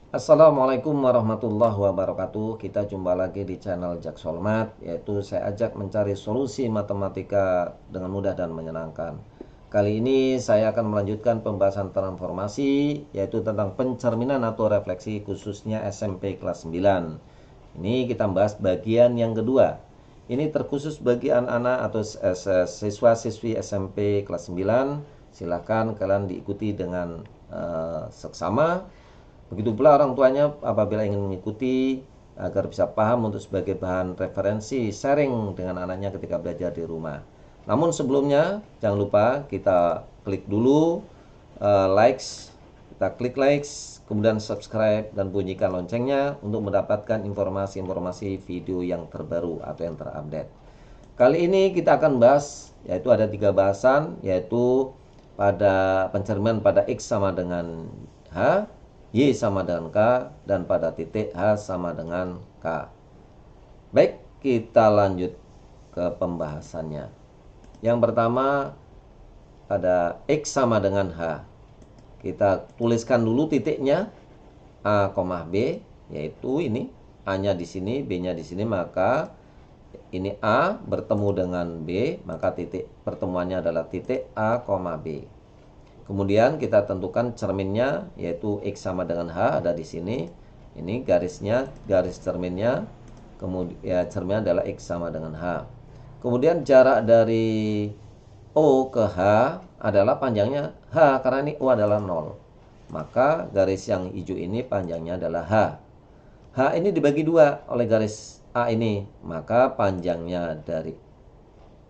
Assalamualaikum warahmatullahi wabarakatuh. Kita jumpa lagi di channel Jaksolmat, yaitu saya ajak mencari solusi matematika dengan mudah dan menyenangkan. Kali ini saya akan melanjutkan pembahasan transformasi, yaitu tentang pencerminan atau refleksi khususnya SMP kelas 9. Ini kita bahas bagian yang kedua. Ini terkhusus bagi anak-anak atau siswa-siswi SMP kelas 9. Silahkan kalian diikuti dengan seksama. Begitu pula orang tuanya apabila ingin mengikuti agar bisa paham untuk sebagai bahan referensi sharing dengan anaknya ketika belajar di rumah. Namun sebelumnya jangan lupa kita klik dulu likes, kita klik likes, kemudian subscribe dan bunyikan loncengnya untuk mendapatkan informasi-informasi video yang terbaru atau yang terupdate. Kali ini kita akan bahas yaitu ada 3 bahasan, yaitu pada pencerminan pada X sama dengan H, Y sama dengan K, dan pada titik H sama dengan K. Baik, kita lanjut ke pembahasannya. Yang pertama pada X sama dengan H. Kita tuliskan dulu titiknya A, B, yaitu ini A-nya di sini, B-nya di sini, maka ini A bertemu dengan B, maka titik pertemuannya adalah titik A, B. Kemudian kita tentukan cerminnya, yaitu X sama dengan H ada di sini. Ini garisnya, garis cerminnya. Kemudian ya, cerminnya adalah X sama dengan H. Kemudian jarak dari O ke H adalah panjangnya H, karena ini O adalah 0. Maka garis yang hijau ini panjangnya adalah H. H ini dibagi 2 oleh garis A ini, maka panjangnya dari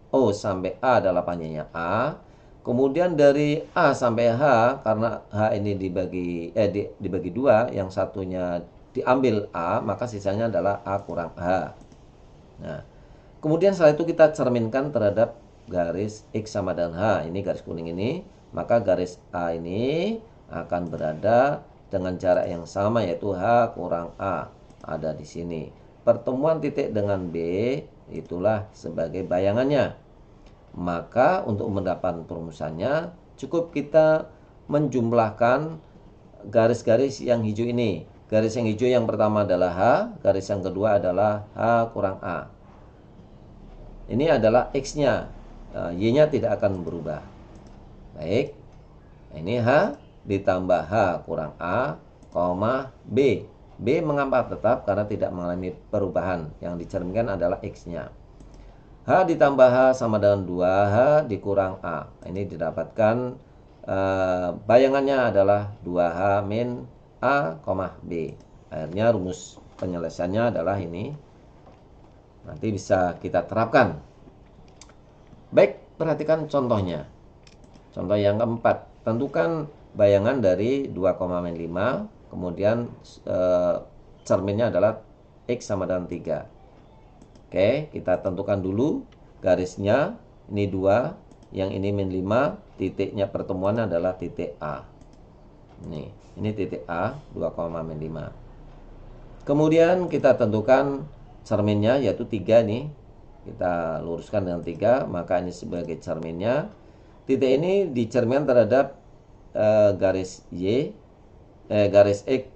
O sampai A adalah panjangnya A. Kemudian dari A sampai H, karena H ini dibagi 2, yang satunya diambil A, maka sisanya adalah A kurang H. Nah, kemudian setelah itu kita cerminkan terhadap garis X sama dengan H. Ini garis kuning ini, maka garis A ini akan berada dengan jarak yang sama, yaitu H kurang A. Ada di sini. Pertemuan titik dengan B itulah sebagai bayangannya. Maka untuk mendapat perumusannya cukup kita menjumlahkan garis-garis yang hijau ini. Garis yang hijau yang pertama adalah H, garis yang kedua adalah H kurang A. Ini adalah X-nya, Y-nya tidak akan berubah. Baik, ini H ditambah H kurang A, B. B mengapa tetap? Karena tidak mengalami perubahan. Yang dicerminkan adalah X-nya. H ditambah H sama dengan 2H dikurang A. Ini didapatkan bayangannya adalah 2H min A, B. Akhirnya rumus penyelesaiannya adalah ini. Nanti bisa kita terapkan. Baik, perhatikan contohnya. Contoh yang keempat. Tentukan bayangan dari 2,5. Kemudian cerminnya adalah X sama dengan 3. Oke, kita tentukan dulu garisnya. Ini 2, yang ini min 5, titiknya pertemuannya adalah titik A. Ini titik A, 2,5. Kemudian kita tentukan cerminnya, yaitu 3 nih. Kita luruskan dengan 3, maka ini sebagai cerminnya. Titik ini dicerminkan terhadap garis garis X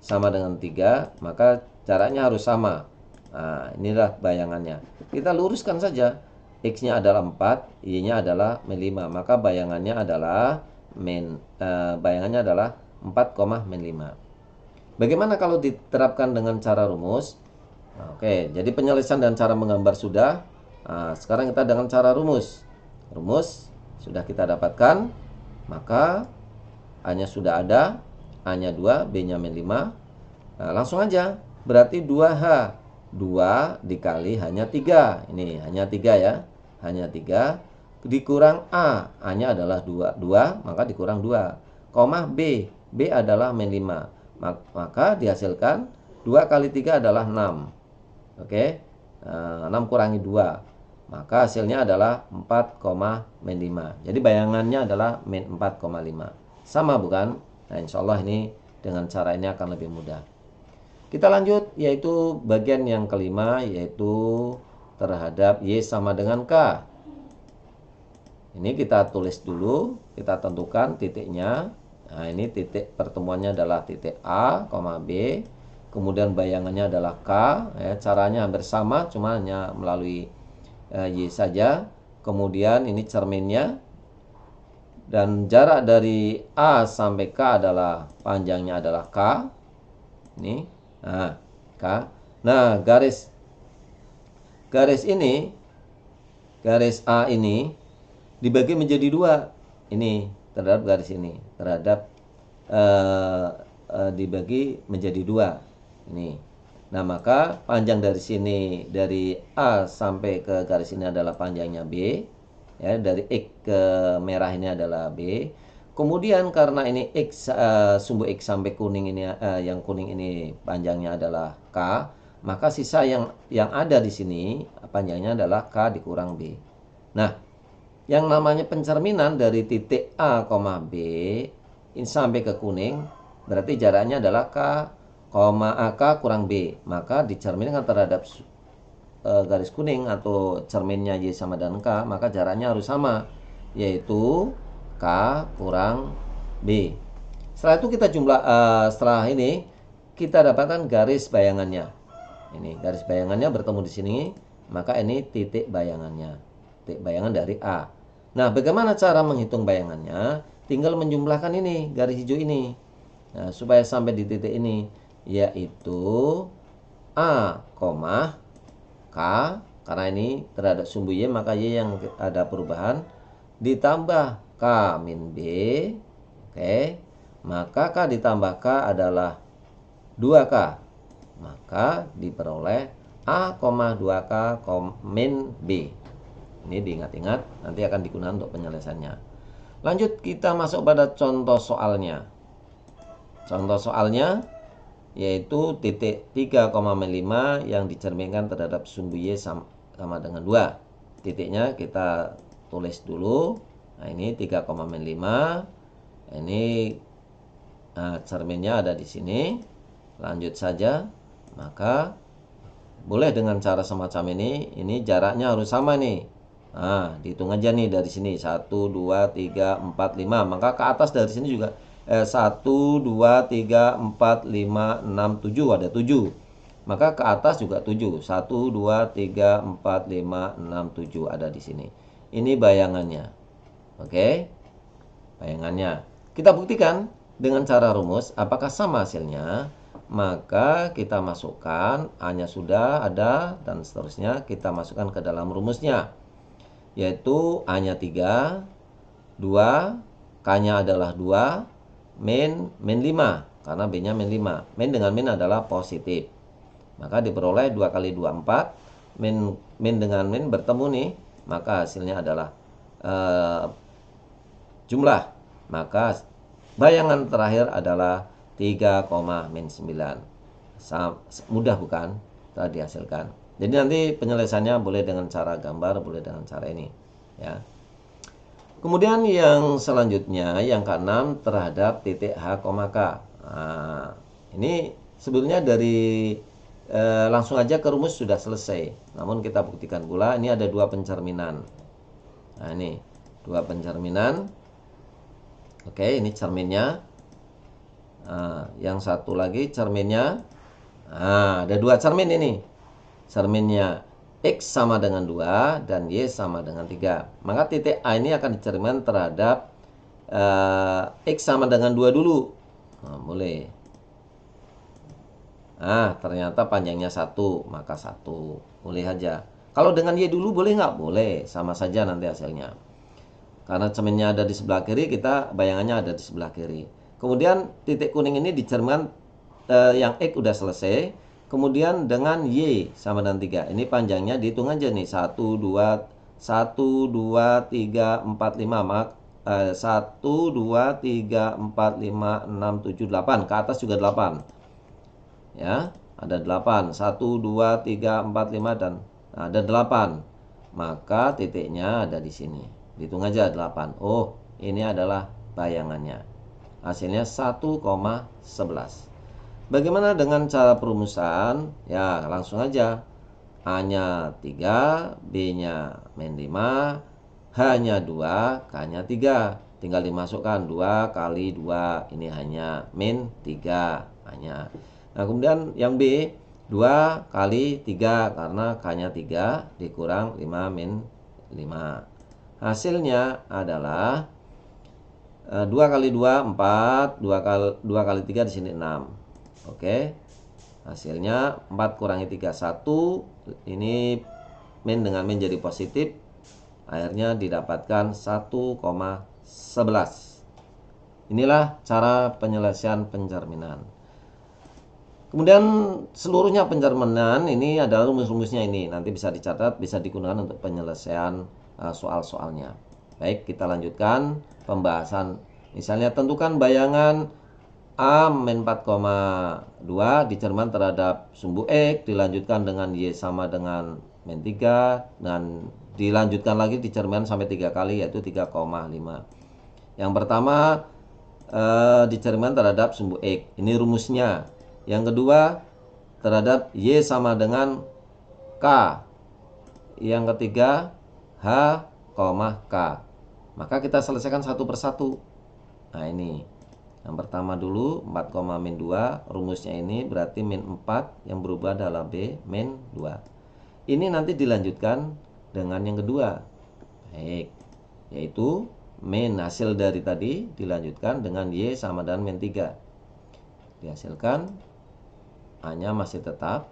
sama dengan 3, maka jaraknya harus sama. Nah, inilah bayangannya. Kita luruskan saja. X-nya adalah 4, Y-nya adalah min 5. Maka bayangannya adalah 4, min 5. Bagaimana kalau diterapkan dengan cara rumus? Nah, oke, jadi penyelesaian dan cara menggambar sudah. Nah, sekarang kita dengan cara rumus. Rumus sudah kita dapatkan. Maka A-nya sudah ada, A-nya 2, B-nya min 5. Nah, langsung aja. Berarti 2H. 2 dikali hanya 3. Ini hanya 3 ya. Hanya 3 dikurang A. A-nya adalah 2, maka dikurang 2. Koma B. B adalah min 5. Maka dihasilkan 2 kali 3 adalah 6. Oke. 6 kurangi 2. Maka hasilnya adalah 4, min 5. Jadi bayangannya adalah min 4,5. Sama bukan? Nah, insya Allah ini dengan cara ini akan lebih mudah. Kita lanjut, yaitu bagian yang kelima, yaitu terhadap Y sama dengan K. Ini kita tulis dulu, kita tentukan titiknya. Nah, ini titik pertemuannya adalah titik A, B. Kemudian bayangannya adalah K. Ya, caranya hampir sama, cuma hanya melalui Y saja. Kemudian ini cerminnya. Dan jarak dari A sampai K adalah panjangnya adalah K. Ini. Nah, K. Nah, garis ini, garis A ini dibagi menjadi dua. Ini terhadap garis ini, terhadap dibagi menjadi dua. Ini. Nah, maka panjang dari sini, dari A sampai ke garis ini adalah panjangnya B. Ya, dari X ke merah ini adalah B. Kemudian karena ini X, sumbu X sampai kuning ini, yang kuning ini panjangnya adalah K, maka sisa yang ada di sini panjangnya adalah K dikurang B. Nah, yang namanya pencerminan dari titik A, B ini sampai ke kuning, berarti jaraknya adalah K, K kurang B. Maka dicerminkan terhadap garis kuning atau cerminnya Y sama dengan K, maka jaraknya harus sama, yaitu K kurang B. Setelah itu kita setelah ini kita dapatkan garis bayangannya. Ini garis bayangannya bertemu di sini, maka ini titik bayangannya. Titik bayangan dari A. Nah, bagaimana cara menghitung bayangannya? Tinggal menjumlahkan ini, garis hijau ini. Nah, supaya sampai di titik ini, yaitu A, K, karena ini terhadap sumbu Y, maka Y yang ada perubahan, ditambah K min B. Oke, maka K ditambah K adalah 2K. Maka diperoleh A, 2K min B. Ini diingat-ingat, nanti akan digunakan untuk penyelesaiannya. Lanjut, kita masuk pada contoh soalnya. Contoh soalnya yaitu titik 3,5 yang dicerminkan terhadap sumbu Y sama dengan 2. Titiknya kita tulis dulu. Nah, ini 3,5. Ini cerminnya ada di sini. Lanjut saja. Maka boleh dengan cara semacam ini. Ini jaraknya harus sama nih. Nah, dihitung aja nih dari sini 1, 2, 3, 4, 5. Maka ke atas dari sini juga 1, 2, 3, 4, 5, 6, 7. Ada 7. Maka ke atas juga 7. 1, 2, 3, 4, 5, 6, 7 ada di sini. Ini bayangannya. Oke. Bayangannya. Kita buktikan dengan cara rumus. Apakah sama hasilnya? Maka kita masukkan A-nya sudah ada dan seterusnya kita masukkan ke dalam rumusnya. Yaitu A-nya 3, 2, K-nya adalah 2, min 5, karena B-nya min 5. Min dengan min adalah positif. Maka diperoleh 2 kali 2, 4. Min dengan min bertemu nih, maka hasilnya adalah jumlah. Maka bayangan terakhir adalah 3, min 9. Mudah bukan? Telah dihasilkan. Jadi nanti penyelesaiannya boleh dengan cara gambar, boleh dengan cara ini. Ya. Kemudian yang selanjutnya, yang ke-6 terhadap titik H, K. Nah, ini sebetulnya dari langsung aja ke rumus sudah selesai. Namun kita buktikan pula, ini ada 2 pencerminan. Nah, ini 2 pencerminan. Oke, ini cerminnya. Nah, yang satu lagi cerminnya. Nah, ada 2 cermin ini. Cerminnya X sama dengan 2 dan Y sama dengan 3. Maka titik A ini akan dicerminkan terhadap X sama dengan 2 dulu. Nah, boleh. Nah, ternyata panjangnya 1, maka 1. Boleh aja. Kalau dengan Y dulu boleh nggak? Boleh. Sama saja nanti hasilnya. Karena cerminnya ada di sebelah kiri, kita bayangannya ada di sebelah kiri. Kemudian titik kuning ini dicerminkan yang X udah selesai. Kemudian dengan Y sama dengan 3. Ini panjangnya dihitung aja nih. 1, 2, 3, 4, 5. Maka 1, 2, 3, 4, 5, 6, 7, 8. Ke atas juga 8. Ya, ada 8. 1, 2, 3, 4, 5 dan ada 8. Maka titiknya ada di sini. Dihitung aja 8. Oh, ini adalah bayangannya. Hasilnya 1,11. Bagaimana dengan cara perumusan? Ya, langsung aja. A-nya 3, B-nya min 5, H-nya 2, K-nya 3. tinggal dimasukkan 2 kali 2, ini hanya min 3 hanya. Nah kemudian yang B 2 kali 3 karena K-nya 3 dikurang 5 min 5. Hasilnya adalah 2 kali 2 4, 2 kali 3 di sini 6. Oke. Hasilnya 4 kurangi 3 1. Ini min dengan min jadi positif. Akhirnya didapatkan 1,11. Inilah cara penyelesaian pencerminan. Kemudian seluruhnya pencerminan ini adalah rumus-rumusnya ini. Nanti bisa dicatat, bisa digunakan untuk penyelesaian soal-soalnya. Baik, kita lanjutkan pembahasan. Misalnya tentukan bayangan A min 4,2 dicermin terhadap sumbu X, dilanjutkan dengan Y sama dengan min 3, dan dilanjutkan lagi dicermin sampai 3 kali, yaitu 3,5. Yang pertama dicermin terhadap sumbu X, ini rumusnya. Yang kedua terhadap Y sama dengan K. Yang ketiga H, K. Maka kita selesaikan satu persatu. Nah ini yang pertama dulu 4, min 2. Rumusnya ini berarti min 4 yang berubah adalah B min 2. Ini nanti dilanjutkan dengan yang kedua. Baik, yaitu min hasil dari tadi dilanjutkan dengan Y sama dengan min 3. Dihasilkan hanya masih tetap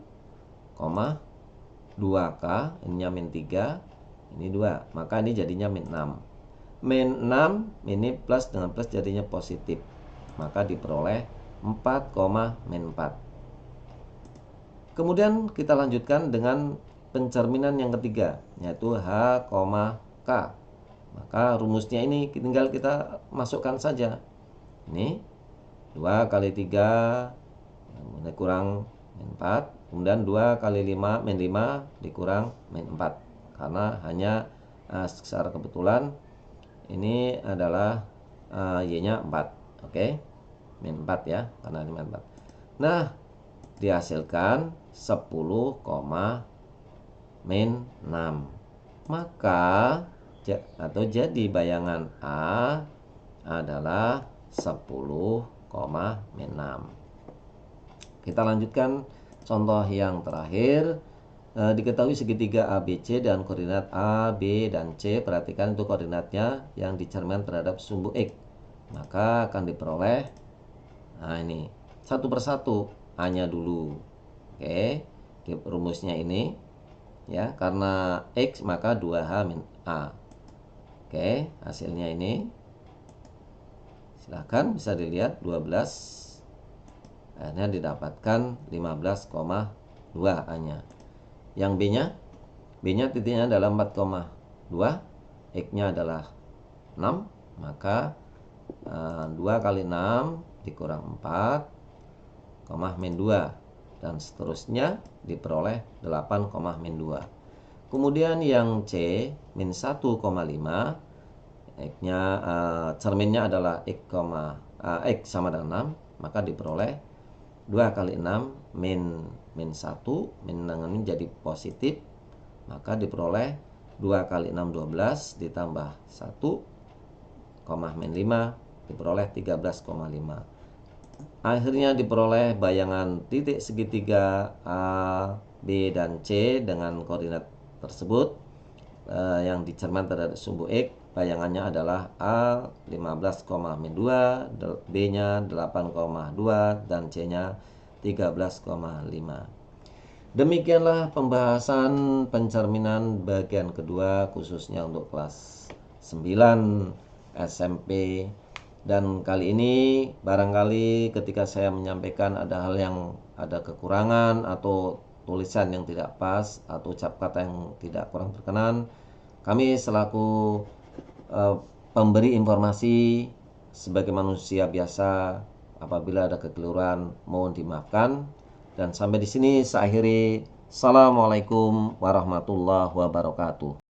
2K, ini min 3, ini 2. Maka ini jadinya min 6. Min 6 ini plus dengan plus jadinya positif. Maka diperoleh 4, min 4. Kemudian kita lanjutkan dengan pencerminan yang ketiga, yaitu H, K. Maka rumusnya ini tinggal kita masukkan saja. Ini 2 kali 3 kurang min 4. Kemudian 2 kali 5 min 5 dikurang min 4. Karena hanya secara kebetulan ini adalah Y-nya 4. Oke. Min 4 ya, karena ini min 4. Nah, dihasilkan 10, min 6. Maka atau jadi bayangan A adalah 10, min 6. Kita lanjutkan contoh yang terakhir. Diketahui segitiga ABC dan koordinat A, B, dan C. Perhatikan itu koordinatnya yang dicermin terhadap sumbu X. Maka akan diperoleh, nah ini satu persatu A-nya dulu. Oke, rumusnya ini ya, karena X maka 2H min A. Oke, hasilnya ini silahkan bisa dilihat 12. Akhirnya didapatkan 15,2 A-nya. Yang B-nya titiknya adalah 4,2, X-nya adalah 6, maka 2 kali 6 dikurang 4, min 2, dan seterusnya diperoleh 8, min 2. Kemudian yang C min 1,5, X-nya cerminnya adalah X sama dengan 6, maka diperoleh 2 kali 6 min 1, min dengan ini jadi positif, maka diperoleh 2 kali 6 12 ditambah 1, min 5 diperoleh 13,5. Akhirnya diperoleh bayangan titik segitiga A, B, dan C dengan koordinat tersebut yang dicermin terhadap sumbu X. Bayangannya adalah A 15, min 2, B-nya 8,2, dan C-nya 13,5. Demikianlah pembahasan pencerminan bagian kedua khususnya untuk kelas 9 SMP. Dan kali ini barangkali ketika saya menyampaikan ada hal yang ada kekurangan atau tulisan yang tidak pas atau ucap kata yang tidak kurang berkenan, kami selaku pemberi informasi sebagai manusia biasa, apabila ada kekeliruan mohon dimaafkan. Dan sampai di sini saya akhiri. Assalamualaikum warahmatullahi wabarakatuh.